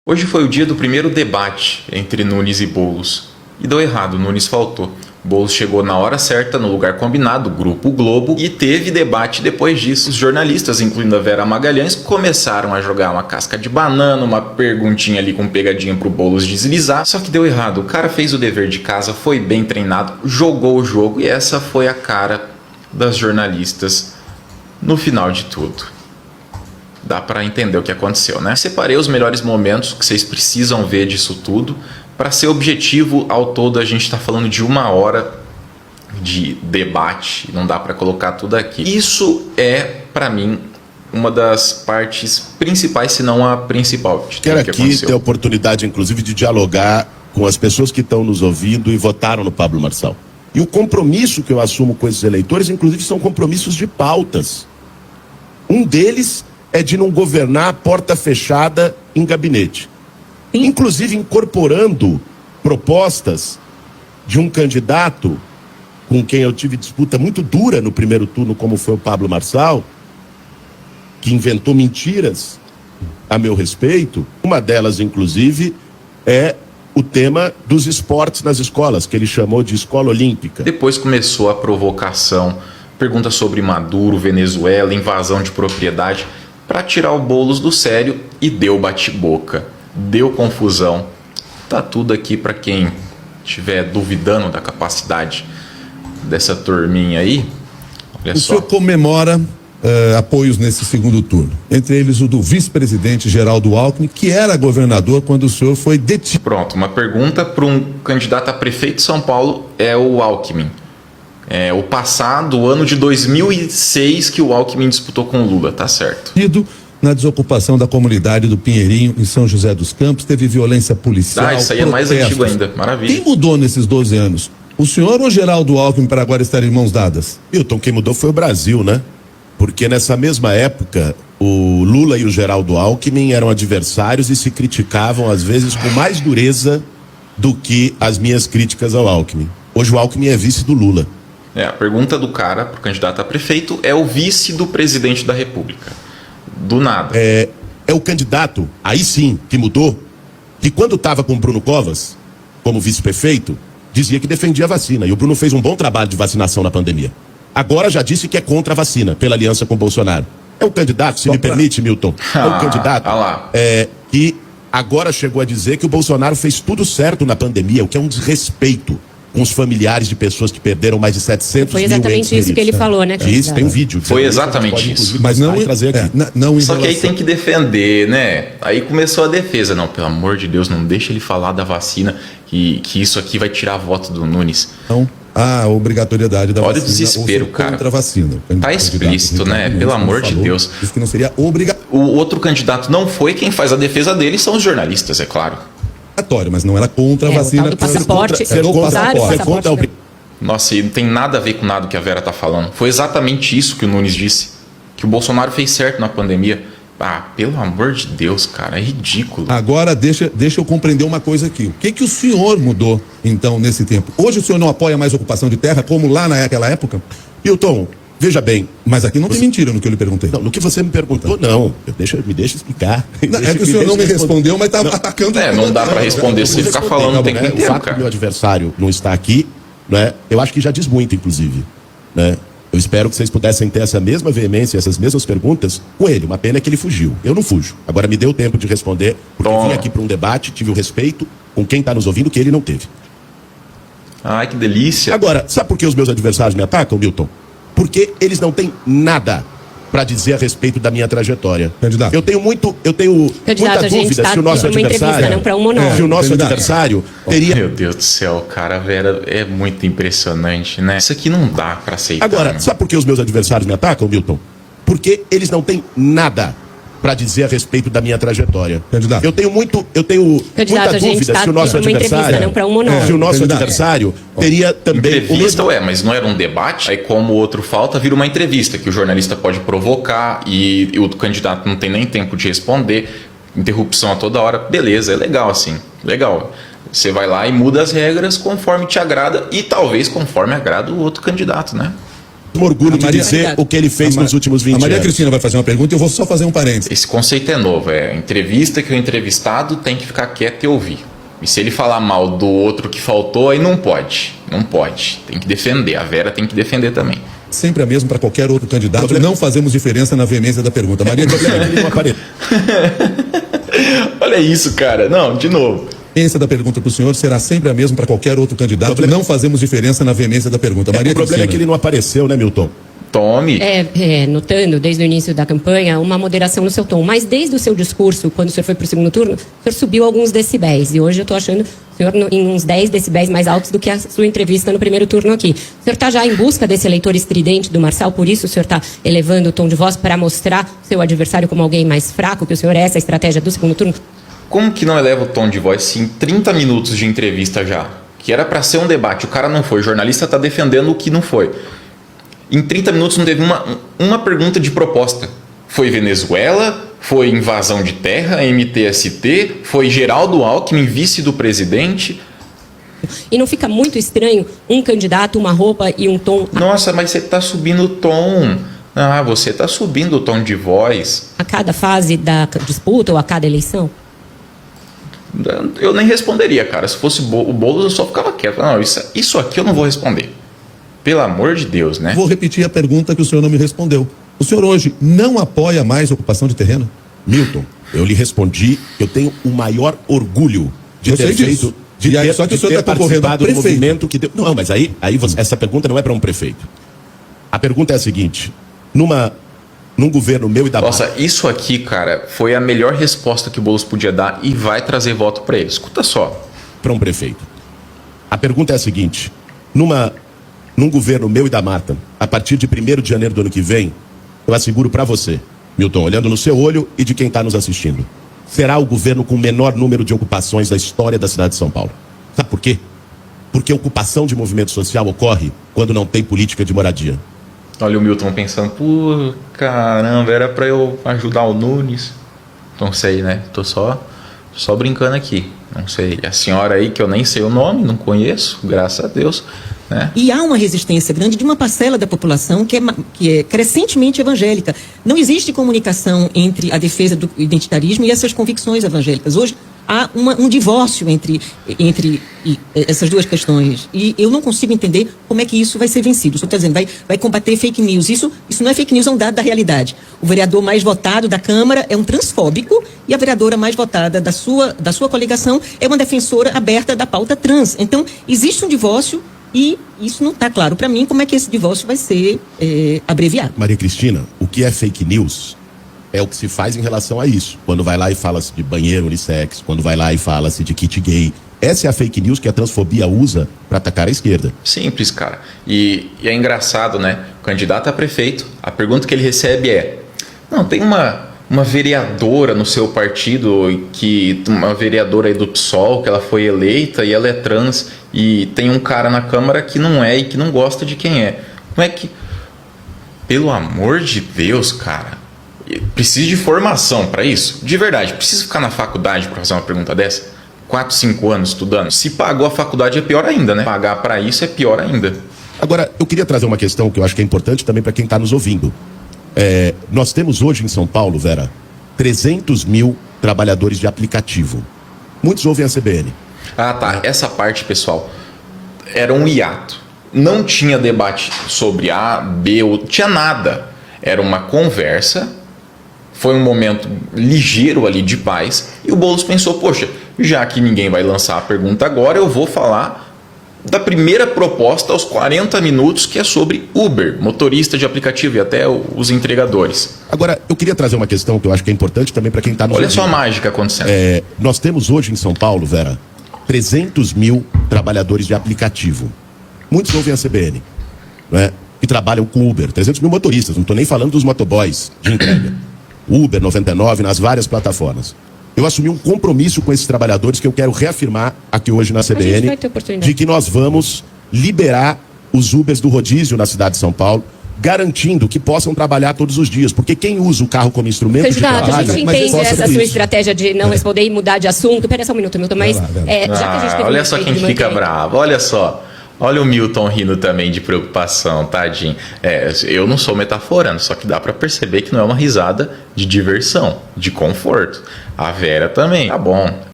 Hoje foi o dia do primeiro debate entre Nunes e Boulos. E deu errado, Nunes faltou. Boulos chegou na hora certa, no lugar combinado, Grupo Globo, e teve debate depois disso. Os jornalistas, incluindo a Vera Magalhães, começaram a jogar uma casca de banana, uma perguntinha ali com pegadinha pro Boulos deslizar. Só que deu errado, o cara fez o dever de casa, foi bem treinado, jogou o jogo, e essa foi a cara das jornalistas no final de tudo. Dá pra entender o que aconteceu, né? Separei os melhores momentos que vocês precisam ver disso tudo. Para ser objetivo, ao todo a gente tá falando de 1 hora de debate. Não dá pra colocar tudo aqui. Isso é, pra mim, uma das partes principais, se não a principal. Quero aqui ter a oportunidade, inclusive, de dialogar com as pessoas que estão nos ouvindo e votaram no Pablo Marçal. E o compromisso que eu assumo com esses eleitores, inclusive, são compromissos de pautas. Um deles é de não governar a porta fechada em gabinete. Inclusive incorporando propostas de um candidato com quem eu tive disputa muito dura no primeiro turno, como foi o Pablo Marçal, que inventou mentiras a meu respeito. Uma delas, inclusive, é o tema dos esportes nas escolas, que ele chamou de escola olímpica. Depois começou a provocação, pergunta sobre Maduro, Venezuela, invasão de propriedade, para tirar o Boulos do sério, e deu bate-boca, deu confusão. Tá tudo aqui para quem estiver duvidando da capacidade dessa turminha aí. Olha o só. senhor comemora apoios nesse segundo turno, entre eles o do vice-presidente Geraldo Alckmin, que era governador quando o senhor foi detido. Pronto, uma pergunta para um candidato a prefeito de São Paulo é o Alckmin. É o passado, o ano de 2006, que o Alckmin disputou com o Lula, tá certo. Na desocupação da comunidade do Pinheirinho, em São José dos Campos, teve violência policial. Isso aí é mais antigo ainda, maravilha. Quem mudou nesses 12 anos? O senhor ou Geraldo Alckmin para agora estar em mãos dadas? Milton, quem mudou foi o Brasil, né? Porque nessa mesma época, o Lula e o Geraldo Alckmin eram adversários e se criticavam, às vezes, com mais dureza do que as minhas críticas ao Alckmin. Hoje o Alckmin é vice do Lula. A pergunta do cara, pro candidato a prefeito, é o vice do presidente da República. Do nada. É o candidato, aí sim, que mudou, que quando estava com o Bruno Covas, como vice-prefeito, dizia que defendia a vacina. E o Bruno fez um bom trabalho de vacinação na pandemia. Agora já disse que é contra a vacina, pela aliança com o Bolsonaro. É um candidato, se me permite, Milton, é um candidato que agora chegou a dizer que o Bolsonaro fez tudo certo na pandemia, o que é um desrespeito com os familiares de pessoas que perderam mais de 700 mil entes queridos. Foi exatamente isso que ele falou, né? Isso, tem um vídeo. Foi exatamente isso. Mas não trazer aqui. Não Só que aí tem que defender, né? Aí começou a defesa. Não, pelo amor de Deus, não deixa ele falar da vacina, que isso aqui vai tirar voto do Nunes. Não. A obrigatoriedade da Olha vacina. O desespero, cara. Contra a vacina. Tá explícito, né? Pelo amor de Deus. Isso que não seria obrigatório. O outro candidato não foi, quem faz a defesa dele são os jornalistas, é claro. Mas não era contra a vacina. O passaporte. Nossa, e não tem nada a ver com nada que a Vera tá falando. Foi exatamente isso que o Nunes disse. Que o Bolsonaro fez certo na pandemia. Pelo amor de Deus, cara, é ridículo. Agora deixa eu compreender uma coisa aqui. O que o senhor mudou, então, nesse tempo? Hoje o senhor não apoia mais ocupação de terra, como lá naquela época? Milton, veja bem. Mas aqui não tem mentira no que eu lhe perguntei. Não, no que você me perguntou, não. Me deixa explicar. É que o senhor não me respondeu, mas tá atacando. Não dá pra responder se ficar falando o tempo inteiro, o fato do meu adversário não estar aqui, né, eu acho que já diz muito, inclusive, né? Eu espero que vocês pudessem ter essa mesma veemência, essas mesmas perguntas com ele. Uma pena é que ele fugiu. Eu não fujo. Agora me deu tempo de responder, porque vim aqui para um debate, tive o respeito com quem está nos ouvindo, que ele não teve. Ai, que delícia. Agora, sabe por que os meus adversários me atacam, Milton? Porque eles não têm nada para dizer a respeito da minha trajetória. Candidato. Eu tenho muita dúvida se o nosso adversário teria... Meu Deus do céu, cara, a Vera é muito impressionante, né? Isso aqui não dá para aceitar. Agora, né? sabe por que os meus adversários me atacam, Milton? Porque eles não têm nada para dizer a respeito da minha trajetória. Candidato. Eu tenho muita dúvida se o nosso adversário teria também entrevista, mas não era um debate? Aí como o outro falta, vira uma entrevista que o jornalista pode provocar e o candidato não tem nem tempo de responder, interrupção a toda hora. Beleza, é legal assim, legal. Você vai lá e muda as regras conforme te agrada e talvez conforme agrada o outro candidato, né? orgulho de dizer o que ele fez nos últimos 20 anos. A Maria Cristina vai fazer uma pergunta e eu vou só fazer um parênteses. Esse conceito é novo, entrevista que o entrevistado tem que ficar quieto e ouvir. E se ele falar mal do outro que faltou, aí não pode. Não pode. Tem que defender. A Vera tem que defender também. Sempre a mesma para qualquer outro candidato. Não fazemos diferença na veemência da pergunta. Maria Cristina. Olha isso, cara. Não, de novo. A veemência da pergunta para o senhor será sempre a mesma para qualquer outro candidato. Não fazemos diferença na veemência da pergunta. Maria O problema é que ele não apareceu, né, Milton? Tome. Notando desde o início da campanha uma moderação no seu tom, mas desde o seu discurso, quando o senhor foi para o segundo turno, o senhor subiu alguns decibéis, e hoje eu estou achando o senhor em uns 10 decibéis mais altos do que a sua entrevista no primeiro turno aqui. O senhor está já em busca desse eleitor estridente do Marçal, por isso o senhor está elevando o tom de voz para mostrar seu adversário como alguém mais fraco, que o senhor é essa a estratégia do segundo turno? Como que não eleva o tom de voz se em 30 minutos de entrevista já, que era para ser um debate, o cara não foi, o jornalista está defendendo o que não foi. Em 30 minutos não teve uma pergunta de proposta. Foi Venezuela, foi invasão de terra, MTST, foi Geraldo Alckmin, vice do presidente. E não fica muito estranho um candidato, uma roupa e um tom... Nossa, mas você está subindo o tom. Ah, você está subindo o tom de voz. A cada fase da disputa ou a cada eleição? Eu nem responderia, cara. Se fosse o Boulos, eu só ficava quieto. Não, isso aqui eu não vou responder. Pelo amor de Deus, né? Vou repetir a pergunta que o senhor não me respondeu. O senhor hoje não apoia mais ocupação de terreno? Milton, eu lhe respondi que eu tenho o maior orgulho de Eu ter sei disso. feito... Só que o senhor está concorrendo a do prefeito. movimento que deu... Não, mas aí essa pergunta não é para um prefeito. A pergunta é a seguinte: num governo meu e da Nossa, isso aqui, cara, foi a melhor resposta que o Boulos podia dar e vai trazer voto para ele. Escuta só. Para um prefeito. A pergunta é a seguinte: num governo meu e da Marta, a partir de 1º de janeiro do ano que vem, eu asseguro para você, Milton, olhando no seu olho e de quem está nos assistindo, será o governo com o menor número de ocupações da história da cidade de São Paulo. Sabe por quê? Porque ocupação de movimento social ocorre quando não tem política de moradia. Olha o Milton pensando, pô, caramba, era para eu ajudar o Nunes. Não sei, né? Tô só brincando aqui. Não sei. A senhora aí, que eu nem sei o nome, não conheço, graças a Deus, né? E há uma resistência grande de uma parcela da população que é crescentemente evangélica. Não existe comunicação entre a defesa do identitarismo e essas convicções evangélicas. Hoje há um divórcio entre essas duas questões. E eu não consigo entender como é que isso vai ser vencido. O senhor está dizendo, vai combater fake news. Isso não é fake news, é um dado da realidade. O vereador mais votado da Câmara é um transfóbico e a vereadora mais votada da sua coligação é uma defensora aberta da pauta trans. Então, existe um divórcio e isso não está claro para mim como é que esse divórcio vai ser abreviado. Maria Cristina, o que é fake news é o que se faz em relação a isso. Quando vai lá e fala-se de banheiro unissex, quando vai lá e fala-se de kit gay. Essa é a fake news que a transfobia usa para atacar a esquerda. Simples, cara. E é engraçado, né? O candidato a prefeito, a pergunta que ele recebe é: não, tem uma vereadora no seu partido, uma vereadora aí do PSOL, que ela foi eleita e ela é trans, e tem um cara na Câmara que não é e que não gosta de quem é. Como é que... Pelo amor de Deus, cara. Precisa de formação para isso? De verdade, precisa ficar na faculdade para fazer uma pergunta dessa? 4, 5 anos estudando? Se pagou a faculdade é pior ainda, né? Pagar para isso é pior ainda. Agora, eu queria trazer uma questão que eu acho que é importante também para quem está nos ouvindo. Nós temos hoje em São Paulo, Vera, 300 mil trabalhadores de aplicativo. Muitos ouvem a CBN. Ah, tá. Essa parte, pessoal, era um hiato. Não tinha debate sobre A, B, ou tinha nada. Era uma conversa. Foi um momento ligeiro ali de paz. E o Boulos pensou, poxa, já que ninguém vai lançar a pergunta agora, eu vou falar da primeira proposta aos 40 minutos, que é sobre Uber, motorista de aplicativo e até os entregadores. Agora, eu queria trazer uma questão que eu acho que é importante também para quem está nos ouvindo. Olha só a mágica acontecendo. Nós temos hoje em São Paulo, Vera, 300 mil trabalhadores de aplicativo. Muitos ouvem a CBN, né? Que trabalham com Uber. 300 mil motoristas, não estou nem falando dos motoboys de entrega. Uber, 99, nas várias plataformas. Eu assumi um compromisso com esses trabalhadores que eu quero reafirmar aqui hoje na CBN, de que nós vamos liberar os Ubers do rodízio na cidade de São Paulo, garantindo que possam trabalhar todos os dias, porque quem usa o carro como instrumento de trabalho... A gente entende essa sua estratégia de não responder e mudar de assunto. Pera só um minuto, Milton, mas já que a gente teve olha só quem fica bravo, olha só. Olha o Milton rindo também de preocupação, tadinho. Eu não sou metaforando, só que dá pra perceber que não é uma risada de diversão, de conforto. A Vera também. Tá bom.